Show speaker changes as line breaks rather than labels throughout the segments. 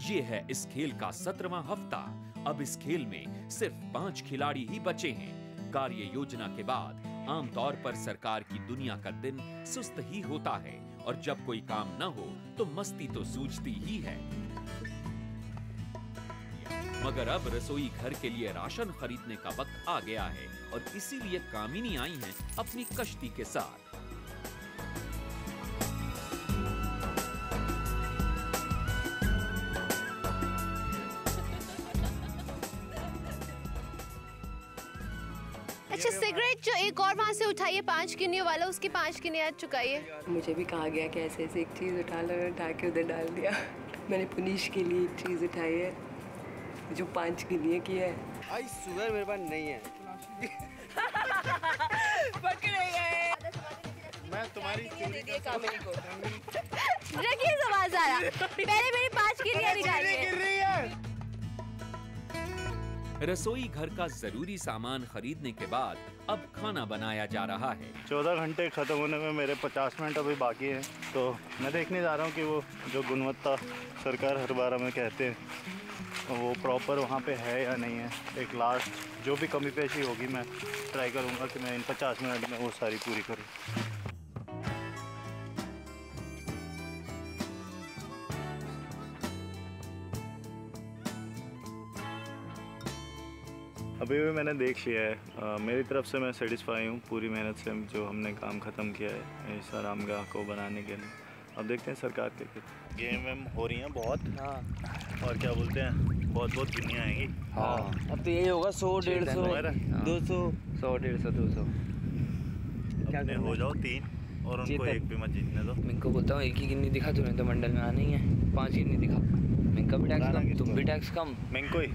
ये है इस खेल का 17वां हफ्ता। अब इस खेल में सिर्फ 5 खिलाड़ी ही बचे हैं। कार्य योजना के बाद आमतौर पर सरकार की दुनिया का दिन सुस्त ही होता है और जब कोई काम न हो तो मस्ती तो सूझती ही है। मगर अब रसोई घर के लिए राशन खरीदने का वक्त आ गया है और इसीलिए कामिनी आई हैं अपनी कश्ती के साथ।
अच्छा, सिगरेट जो एक और वहाँ से उठाइए 5 गिनियों वाला, उसकी 5 गिनियाँ चुकाइए।
मुझे भी कहा गया कि ऐसे ऐसे एक चीज़ उठा लो, उठा के उधर डाल दिया। मैंने पुनीश के लिए एक चीज़ उठाई है जो 5 गिनियों की है।
आई शुगर मेरे पास नहीं है।
पकड़े गए।
मैं तुम्हारी
रखिए सवाल सारा, पहले मेरी 5 गिनियाँ निकालिए।
रसोई घर का जरूरी सामान खरीदने के बाद अब खाना बनाया जा रहा है।
14 घंटे खत्म होने में मेरे 50 मिनट अभी बाकी हैं, तो मैं देखने जा रहा हूँ कि वो जो गुणवत्ता सरकार हर बार हमें कहते हैं वो प्रॉपर वहाँ पे है या नहीं है। एक लास्ट जो भी कमी पेशी होगी मैं ट्राई करूँगा कि मैं इन 50 मिनट में वो सारी पूरी करूँ। अभी भी मैंने देख लिया है, मेरी तरफ से मैं सेटिस्फाई हूँ पूरी मेहनत से जो हमने काम ख़त्म किया है इस आरामगाह को बनाने के लिए। अब देखते हैं सरकार के गेम वेम हो रही हैं बहुत। हाँ। और क्या बोलते हैं, बहुत बहुत गिनियाँ आएंगी।
हाँ, अब तो यही होगा 100, 150, 200, 100, 150, 200।
क्या हो जाओ 3 और उनको एक भी मत जीतने दो।
मैं इनको बोलता हूँ एक ही गिन्नी दिखा, तूने तो मंडल में आना ही है, 5 गिन्नी दिखा। मैं भी टैक्स कम, तुम भी टैक्स कम।
मैं कोई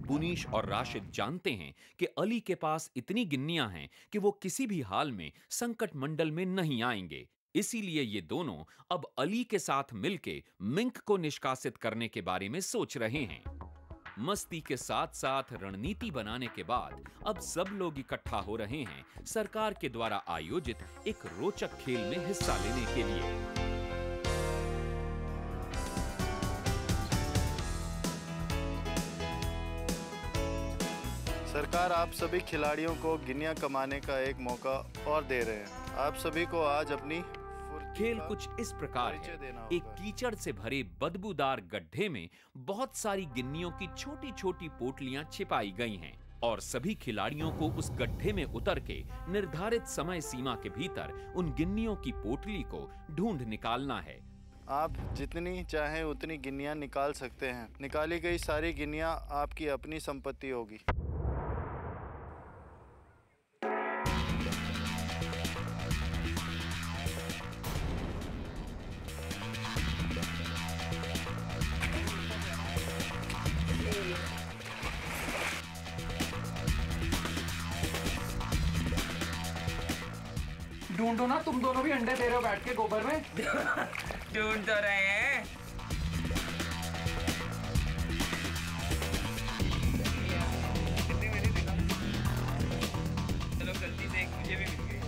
पुनीश और राशिद जानते हैं कि अली के पास इतनी गिन्नियां हैं कि वो किसी भी हाल में संकट मंडल में नहीं आएंगे। इसीलिए ये दोनों अब अली के साथ मिलके मिंक को निष्कासित करने के बारे में सोच रहे हैं। मस्ती के साथ साथ रणनीति बनाने के बाद अब सब लोग इकट्ठा हो रहे हैं सरकार के द्वारा आयोजित एक रोचक खेल में हिस्सा लेने के लिए।
सरकार आप सभी खिलाड़ियों को गिनियां कमाने का एक मौका और दे रहे हैं। आप सभी को आज अपनी
खेल कुछ इस प्रकार है। एक कीचड़ से भरे बदबूदार गड्ढे में बहुत सारी गिन्नियों की छोटी छोटी पोटलियां छिपाई गई हैं और सभी खिलाड़ियों को उस गड्ढे में उतर के निर्धारित समय सीमा के भीतर उन गिन्नियों की पोटली को ढूंढ निकालना है।
आप जितनी चाहें उतनी गिन्नियां निकाल सकते हैं। निकाली गई सारी गिन्नियां आपकी अपनी संपत्ति होगी।
ढूंढो ना, तुम दोनों भी अंडे दे रहे हो बैठ के गोबर में।
ढूंढ तो रहे हैं। चलो गलती से एक मुझे भी मिल गई।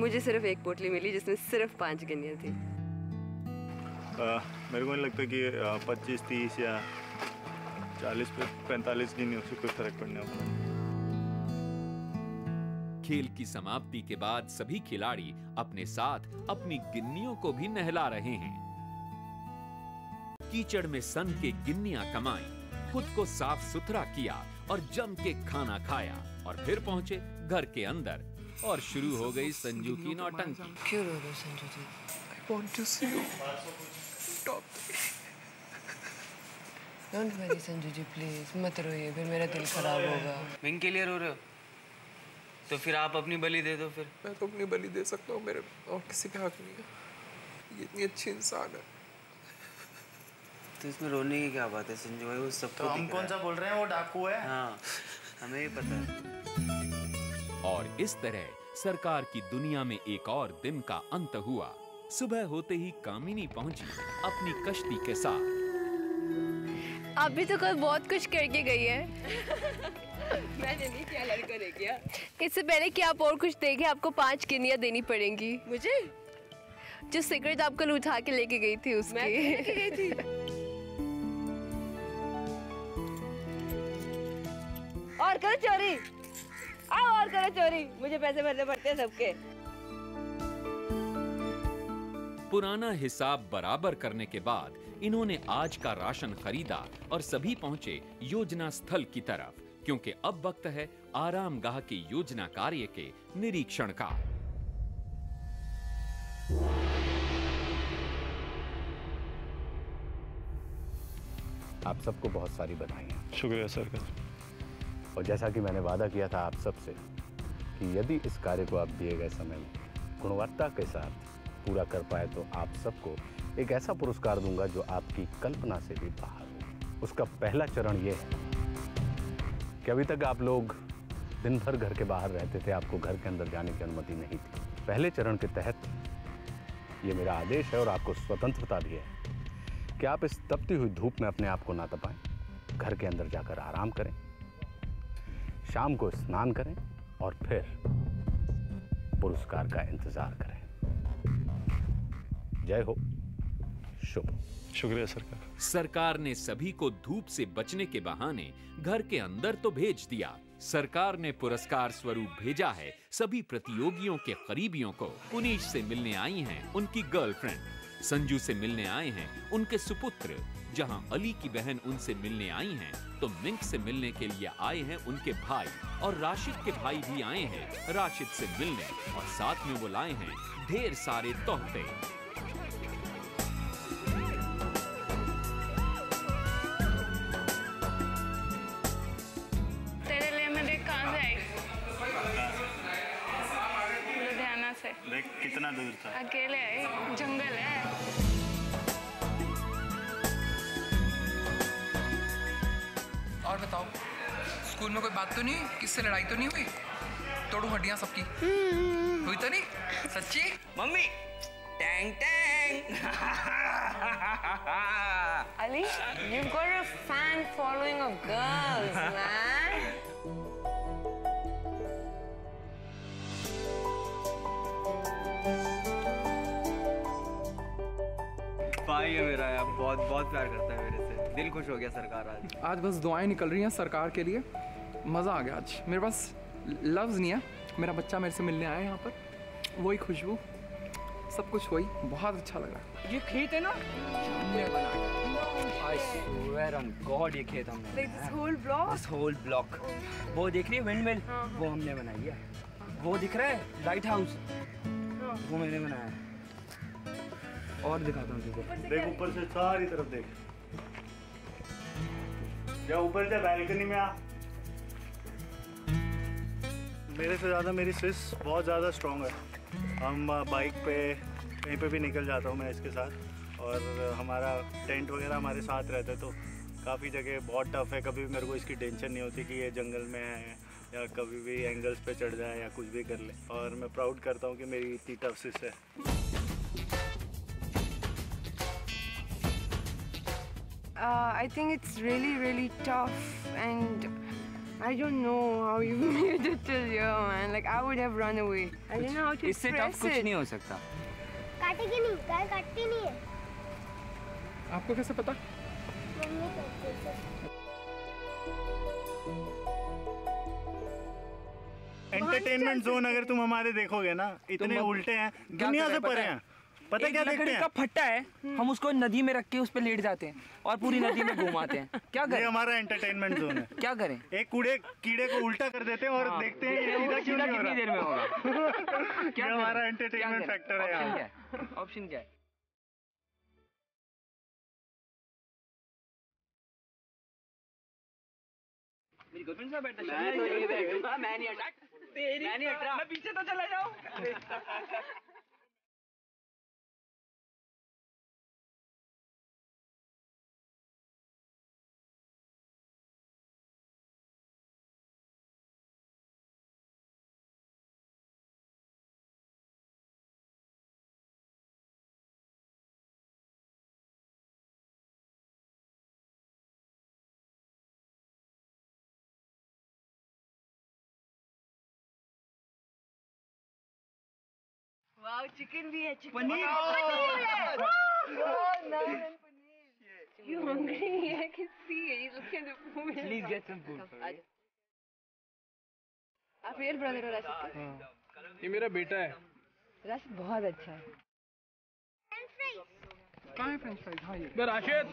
मुझे सिर्फ एक पोटली मिली जिसमें सिर्फ 5 गिनियाँ थी।
मेरे को नहीं लगता कि 25, 30 या 40 पे 45 गिनियों से कोई फर्क पड़ने वाला है।
खेल की समाप्ति के बाद सभी खिलाड़ी अपने साथ अपनी गिन्नियों को भी नहला रहे हैं। कीचड़ में सन के गिन्नियां कमाई, खुद को साफ सुथरा किया और जम के खाना खाया और फिर पहुंचे घर के अंदर और शुरू हो गई संजू की नौटंकी।
क्यों रो रहे हो Sanju ji?
I want to see you. Stop.
Don't worry Sanju ji, please मत रोइए, फिर मेरा दिल खराब होगा।
मिंग के लिए रो रहे हो? तो फिर आप अपनी बलि दे दो। फिर
मैं तो अपनी बलि दे सकता हूँ, मेरे और किसी के हक नहीं है। ये इतनी अच्छी इंसान है।
तो इसमें रोने की क्या बात है संजू भाई, वो सबको
तो हम कौन सा बोल रहे हैं, वो डाकू है।
हाँ हमें ही पता है।
और इस तरह सरकार की दुनिया में एक और दिन का अंत हुआ। सुबह होते ही कामिनी पहुंची अपनी कश्ती के साथ।
अभी तो कल बहुत कुछ करके गई है।
मैंने नहीं किया, लड़का ने किया।
इससे पहले कि आप और कुछ देखें, आपको 5 किनिया देनी पड़ेंगी।
मुझे
जो सिगरेट आप कल उठा के लेके गई थी उसकी।
मैं लेके गई थी। और करो चोरी, आओ और करो चोरी, मुझे पैसे भरने पड़ते हैं सबके।
पुराना हिसाब बराबर करने के बाद इन्होंने आज का राशन खरीदा और सभी पहुंचे योजना स्थल की तरफ, क्योंकि अब वक्त है आरामगाह के योजना कार्य के निरीक्षण का।
आप सबको बहुत सारी बधाइयाँ।
शुक्रिया सरकार।
और जैसा कि मैंने वादा किया था आप सबसे कि यदि इस कार्य को आप दिए गए समय में गुणवत्ता के साथ पूरा कर पाए तो आप सबको एक ऐसा पुरस्कार दूंगा जो आपकी कल्पना से भी बाहर हो। उसका पहला चरण ये है कि अभी तक आप लोग दिन भर घर के बाहर रहते थे, आपको घर के अंदर जाने की अनुमति नहीं थी। पहले चरण के तहत ये मेरा आदेश है और आपको स्वतंत्रता भी है कि आप इस तपती हुई धूप में अपने आप को ना तपाएं, घर के अंदर जाकर आराम करें, शाम को स्नान करें और फिर पुरस्कार का इंतजार करें। जय हो, शुभ।
शुक्रिया सरकार।
सरकार ने सभी को धूप से बचने के बहाने घर के अंदर तो भेज दिया। सरकार ने पुरस्कार स्वरूप भेजा है सभी प्रतियोगियों के करीबियों को। पुनीश से मिलने आई हैं उनकी गर्लफ्रेंड, संजू से मिलने आए हैं उनके सुपुत्र। जहां अली की बहन उनसे मिलने आई हैं, तो मिंक से मिलने के लिए आए हैं उनके भाई, और राशिद के भाई भी आए हैं राशिद से मिलने, और साथ में वो लाए हैं ढेर सारे तोहफे।
तेरे लिए मैं देख कहाँ से आई, लुधियाना से।
देख कितना दूर था।
अकेले आई, जंगल है।
और बताओ, स्कूल में कोई बात तो नहीं, किससे लड़ाई तो नहीं हुई? तोड़ू हड्डियां सबकी हुई तो नहीं? सच्ची?
Mummy Tang Tang.
Ali, you've got a fan following of girls, man.
भाई है मेरा यार, बहुत बहुत प्यार करता है मेरे से। दिल खुश हो गया सरकार आज।
आज बस दुआएं निकल रही हैं सरकार के लिए। मज़ा आ गया आज। मेरे पास लफ्ज़ नहीं है। मेरा बच्चा मेरे से मिलने आया यहाँ पर, वही खुशबू, सब कुछ वही, बहुत अच्छा लगा।
ये खेत है ना, हमने बनाया। I swear on God, ये खेत हमने
Like this whole block?
This whole block. वो देख रही है विंडमिल, वो हमने बनाई है। वो दिख रहा है लाइट हाउस, वो मैंने बनाया है। और दिखाता हूँ तुझे।
देख ऊपर से सारी तरफ देख। जा ऊपर से बैल्कनी में आ। मेरे से ज़्यादा मेरी स्विस बहुत ज़्यादा स्ट्रॉन्ग है। हम बाइक पे कहीं पे भी निकल जाता हूँ मैं इसके साथ, और हमारा टेंट वगैरह हमारे साथ रहता है, तो काफ़ी जगह बहुत टफ है। कभी भी मेरे को इसकी टेंशन नहीं होती कि ये जंगल में है या कभी भी एंगल्स पे चढ़ जाए या कुछ भी कर ले, और मैं प्राउड करता हूँ कि मेरी इतनी टफ स्विस है।
I think it's really, really tough, and I don't know how you made it till here, man. Like I would have run away. I don't know how to
इससे
express
tough कुछ
it.
नहीं हो सकता।
काटेगी नहीं, गाय काटती नहीं है।
आपको कैसे पता?
मम्मी करती है।
एंटरटेनमेंट जोन अगर तुम हमारे देखोगे ना, इतने उल्टे हैं, दुनिया से परे हैं। पता क्या देखते
लकड़ी
हैं?
का फट्टा है, हम उसको नदी में रख के उस पे लेट जाते हैं और पूरी नदी में घुमाते हैं। क्या
ये
करें?
हमारा एंटरटेनमेंट जोन है।
क्या करें?
एक कीड़े को उल्टा कर देते हैं और देखते हैं ये सीधा क्यों नहीं हो
कितनी
रहा।
देर में होगा?
ये हमारा एंटरटेनमेंट फैक्टर है यहाँ।
ऑप्शन क्या है? मेरी गर्लफ्रेंड से बैठा है। मैं नहीं हटा, मैं पीछे तो चला जाऊं।
वाओ, चिकन भी है, chicken
paneer.
You hungry? I can see it. He's looking at the food.
Please get some food for me.
आप रियल ब्रदर हो राशिद?
ये मेरा बेटा है।
राशिद बहुत अच्छा है।
कहाँ है फ्रेंच फ्राइज? हाँ ये। राशिद।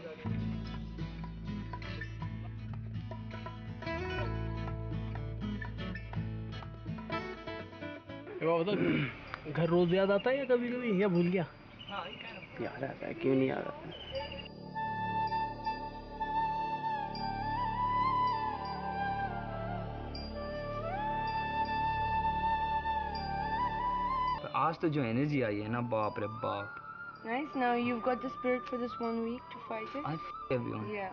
घर रोज याद आता है या कभी कभी या भूल गया? याद आता है, क्यों नहीं याद आता?
आज तो जो एनर्जी आई है ना, बाप रे बाप।
Nice. Now you've got the spirit for this 1 week to fight it.
I everyone.
Yeah.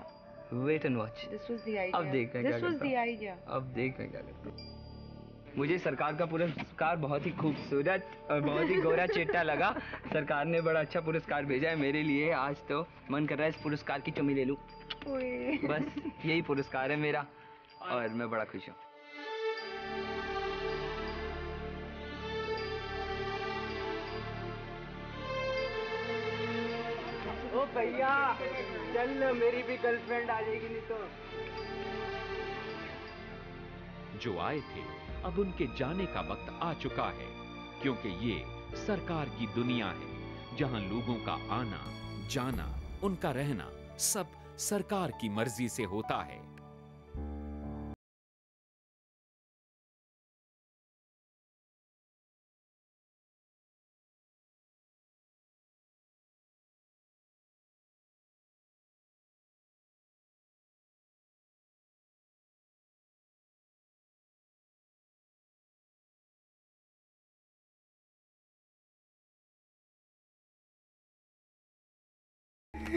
Wait and watch.
This was the idea.
अब देख मैं क्या
This was
करता
the
हूँ।
idea.
अब देख मैं क्या करता हूँ। मुझे सरकार का पुरस्कार बहुत ही खूबसूरत और बहुत ही गोरा चिट्टा लगा। सरकार ने बड़ा अच्छा पुरस्कार भेजा है मेरे लिए। आज तो मन कर रहा है इस पुरस्कार की चुम्मी ले लूं। बस यही पुरस्कार है मेरा और मैं बड़ा खुश हूँ।
ओ भैया चल, मेरी भी गर्लफ्रेंड आ जाएगी नहीं तो।
जो आए थे अब उनके जाने का वक्त आ चुका है, क्योंकि ये सरकार की दुनिया है जहां लोगों का आना जाना, उनका रहना सब सरकार की मर्जी से होता है।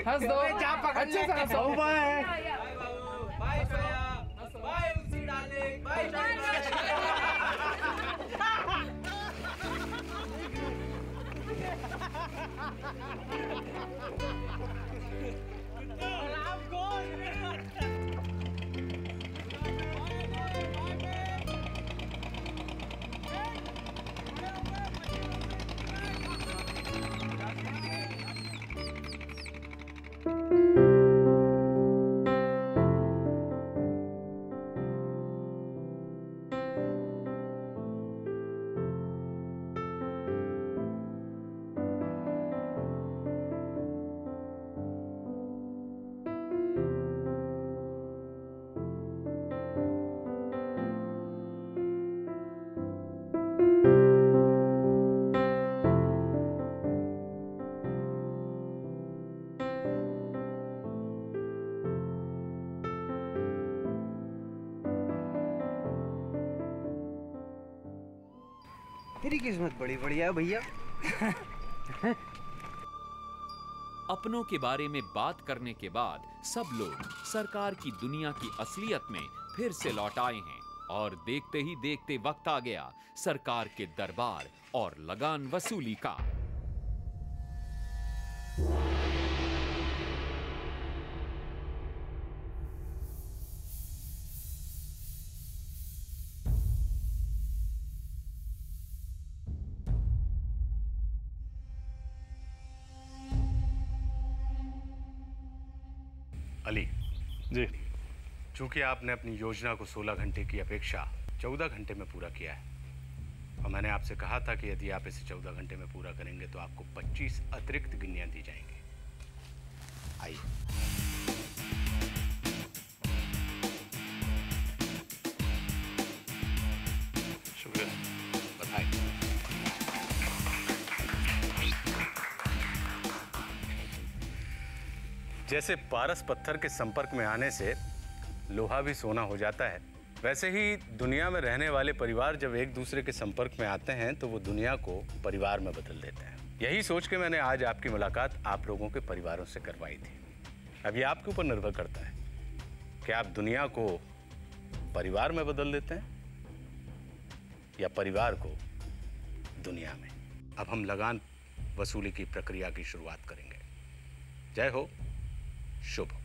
हंस दो, अच्छे से हंसो।
बाय बाय उसी डार्लिंग, बाय
तेरी किस्मत बड़ी बढ़िया है भैया।
अपनों के बारे में बात करने के बाद सब लोग सरकार की दुनिया की असलियत में फिर से लौट आए हैं और देखते ही देखते वक्त आ गया सरकार के दरबार और लगान वसूली का।
अली
जी।
चूंकि आपने अपनी योजना को 16 घंटे की अपेक्षा 14 घंटे में पूरा किया है और मैंने आपसे कहा था कि यदि आप इसे 14 घंटे में पूरा करेंगे तो आपको 25 अतिरिक्त गिन्नियां दी जाएंगी। आइए।
शुक्रिया।
बधाई। जैसे पारस पत्थर के संपर्क में आने से लोहा भी सोना हो जाता है, वैसे ही दुनिया में रहने वाले परिवार जब एक दूसरे के संपर्क में आते हैं तो वो दुनिया को परिवार में बदल देते हैं। यही सोच के मैंने आज आपकी मुलाकात आप लोगों के परिवारों से करवाई थी। अब ये आपके ऊपर निर्भर करता है कि आप दुनिया को परिवार में बदल देते हैं या परिवार को दुनिया में। अब हम लगान वसूली की प्रक्रिया की शुरुआत करेंगे। जय हो, शुभ हो।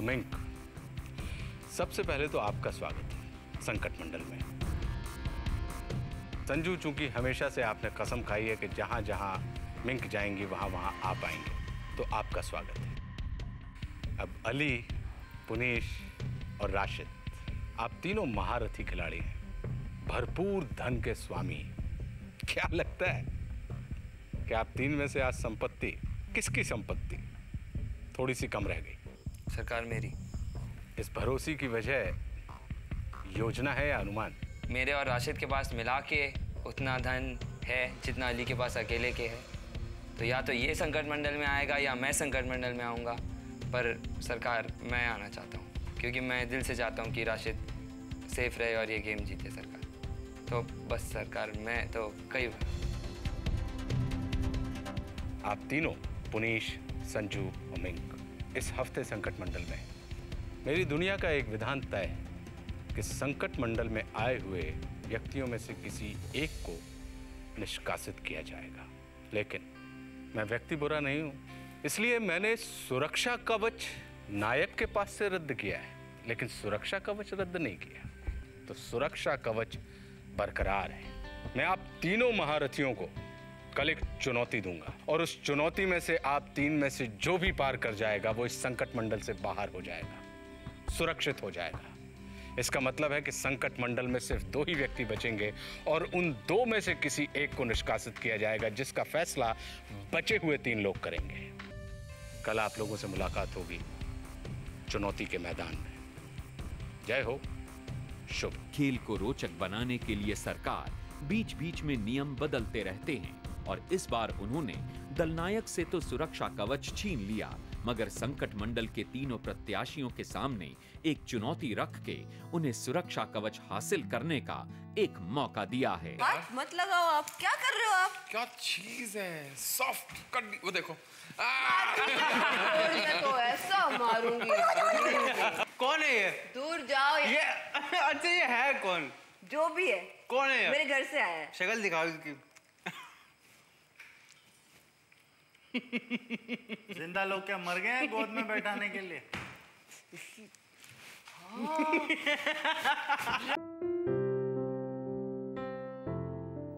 सुमिंक, सबसे पहले तो आपका स्वागत है संकट मंडल में। संजू, चूंकि हमेशा से आपने कसम खाई है कि जहां जहां मिंक जाएंगी वहां वहां आप आएंगे, तो आपका स्वागत है। अब अली, पुनीश और राशिद, आप तीनों महारथी खिलाड़ी हैं, भरपूर धन के स्वामी। क्या लगता है कि आप तीन में से आज संपत्ति, किसकी संपत्ति थोड़ी सी कम रह गई?
सरकार मेरी।
इस भरोसे की वजह योजना है या अनुमान?
मेरे और राशिद के पास मिला के उतना धन है जितना अली के पास अकेले के है। तो या तो ये संकट मंडल में आएगा या मैं संकट मंडल में आऊँगा। पर सरकार, मैं आना चाहता हूँ क्योंकि मैं दिल से चाहता हूँ कि राशिद सेफ रहे और ये गेम जीते सरकार। तो बस सरकार, मैं तो कई
आप तीनों, पुनीश, संजू और मिंक, इस हफ्ते संकट मंडल में। मेरी दुनिया का एक विधान तय है कि संकट मंडल में आए हुए व्यक्तियों में से किसी एक को निष्कासित किया जाएगा। लेकिन मैं व्यक्ति बुरा नहीं हूं, इसलिए मैंने सुरक्षा कवच नायक के पास से रद्द किया है, लेकिन सुरक्षा कवच रद्द नहीं किया। तो सुरक्षा कवच बरकरार है। मैं आप तीनों महारथियों को कल एक चुनौती दूंगा और उस चुनौती में से आप तीन में से जो भी पार कर जाएगा वो इस संकट मंडल से बाहर हो जाएगा, सुरक्षित हो जाएगा। इसका मतलब है कि संकट मंडल में सिर्फ दो ही व्यक्ति बचेंगे और उन दो में से किसी एक को निष्कासित किया जाएगा, जिसका फैसला बचे हुए तीन लोग करेंगे। कल आप लोगों से मुलाकात होगी चुनौती के मैदान में। जय हो, शुभ।
खेल को रोचक बनाने के लिए सरकार बीच बीच में नियम बदलते रहते हैं और इस बार उन्होंने दलनायक से तो सुरक्षा कवच छीन लिया, मगर संकट मंडल के तीनों प्रत्याशियों के सामने एक चुनौती रख के उन्हें सुरक्षा कवच हासिल करने का एक मौका दिया है।
हाथ मत लगाओ, आप क्या कर रहे हो? आप
क्या चीज है, सॉफ्ट कड्डी, वो देखो।
मैं तो ऐसा मारूंगी।
कौन है ये?
दूर जाओ।
ये अच्छा, ये है कौन?
जो भी है।
कौन है?
मेरे घर से आया है।
शक्ल दिखाओ इसकी।
जिंदा लोग क्या मर गए हैं गोद में बैठाने के लिए?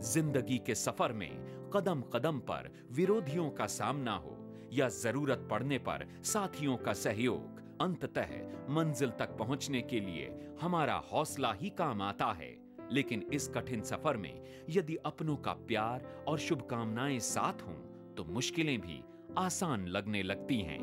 जिंदगी के सफर में कदम कदम पर विरोधियों का सामना हो या जरूरत पड़ने पर साथियों का सहयोग, अंततः मंजिल तक पहुंचने के लिए हमारा हौसला ही काम आता है। लेकिन इस कठिन सफर में यदि अपनों का प्यार और शुभकामनाएं साथ हों तो मुश्किलें भी आसान लगने लगती हैं।